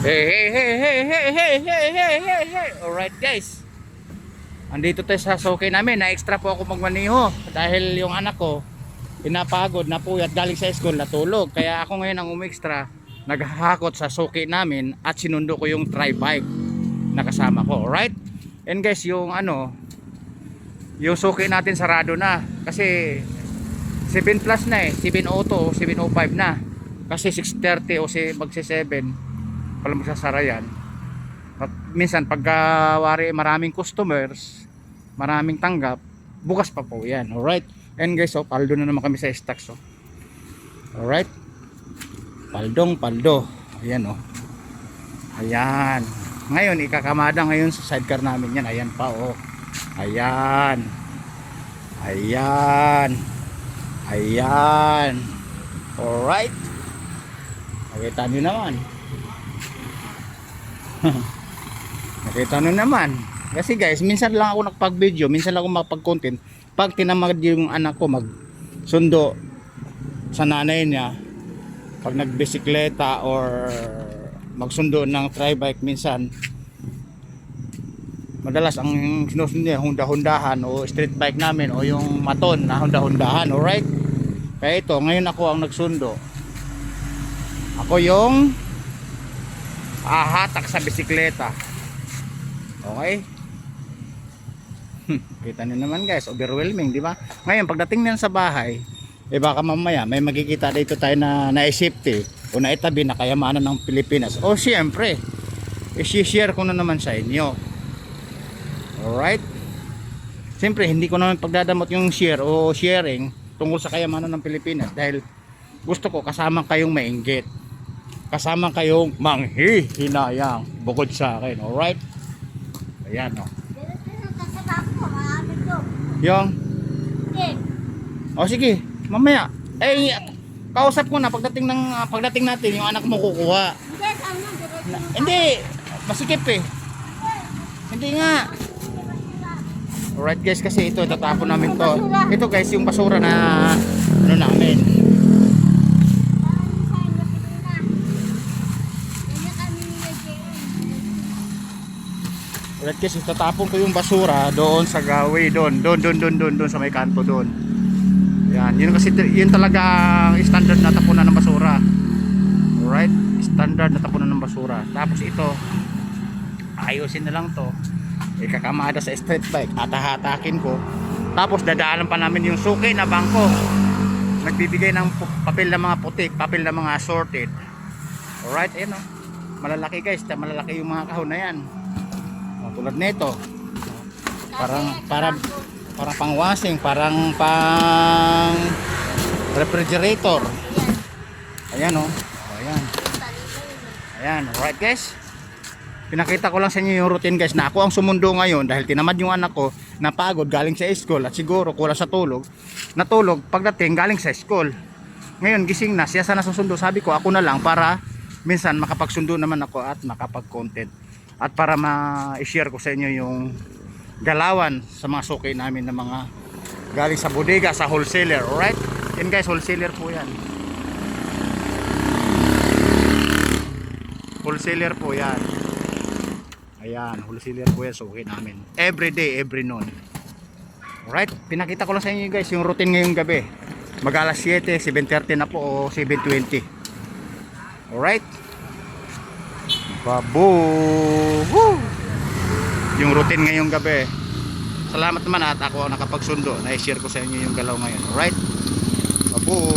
Hey, hey, hey, hey, hey, hey, hey, hey, hey, hey. Alright guys. Andito tayo sa suki namin. Na-extra po ako magmaniho dahil yung anak ko pinapagod na puyat galing sa school, natulog. Kaya ako ngayon ang umextra, naghahakot sa suki namin at sinundo ko yung tri-bike na kasama ko. Alright? And guys, yung yung suki natin sarado na kasi 7 plus na 702, 705 na. Kasi 6:30 o magsi 7 pala magsasara yan. At minsan pagka wari maraming customers, maraming tanggap, bukas pa po yan. Alright? And guys, paldo na naman kami sa stocks. Alright? Paldo. Ayan Ayan. Ngayon, ikakamada ngayon sa sidecar namin yan. Ayan pa Ayan. Alright. Nakita nyo naman. Nakita nyo naman. Kasi guys, minsan lang ako nakapag-video, minsan lang ako makapag-content. Pag tinamad yung anak ko magsundo sa nanay niya, pag nagbisikleta or magsundo ng tri-bike, minsan madalas ang sinusundo niya Honda-Hondahan o street bike namin o yung maton na Honda-Hondahan. Alright? Kaya ito, ngayon ako ang nagsundo. Ako yung hatak sa bisikleta. Okay? Kita niyo naman guys, overwhelming, di ba? Ngayon pagdating niyan sa bahay, baka mamaya may makikita dito tayo na na-safety o naitabi na kayamanan ng Pilipinas. O siyempre, i-share ko na naman sa inyo. Alright? Siyempre, hindi ko naman pagdadamot yung share o sharing tungkol sa kayamanan ng Pilipinas dahil gusto ko kasama kayong mainggit. Kasama kayong manghihinayang bukod sa akin. Alright? Ayan yung sige, mamaya kausap ko na pagdating natin yung anak mo kukuha. Hindi, masikip hindi nga. Alright guys, kasi ito tatapon namin to. Ito guys, yung basura na namin. Alright guys, tatapon ko yung basura doon sa gawi, doon sa may kanto doon. Yan, yun kasi yun talaga standard na tapunan ng basura. Alright, standard na tapunan ng basura. Tapos ito, ayusin na lang to. Ikakamada sa street bike, hatakin ko. Tapos dadaanan pa namin yung suki na bangko. Nagbibigay ng papel ng mga putik, papel ng mga assorted. Alright, ayun malalaki guys, malalaki yung mga kahon na yan. Tulad nito. Parang pang washing, parang pang refrigerator. Ayan Ayan, alright guys. Pinakita ko lang sa inyo yung routine guys na ako ang sumundo ngayon dahil tinamad yung anak ko, napagod galing sa school at siguro kulang sa tulog. Natulog pagdating galing sa school. Ngayon gising na, siya sana susundo. Sabi ko ako na lang para minsan makapagsundo naman ako at makapag-content. At para ma-share ko sa inyo yung galawan sa mga suki namin na mga galing sa bodega, sa wholesaler. Alright? Yan guys, wholesaler po yan. Wholesaler po yan. Ayan, wholesaler po yan suki namin. Every day, every noon. Alright? Pinakita ko lang sa inyo guys yung routine ngayong gabi. Mag alas 7, 7:30 na po o 7:20. Alright? Babu! Woo! Yung routine ngayong gabi. Salamat naman at ako nakapagsundo. Na-share ko sa inyo yung galaw ngayon. Alright? Babu!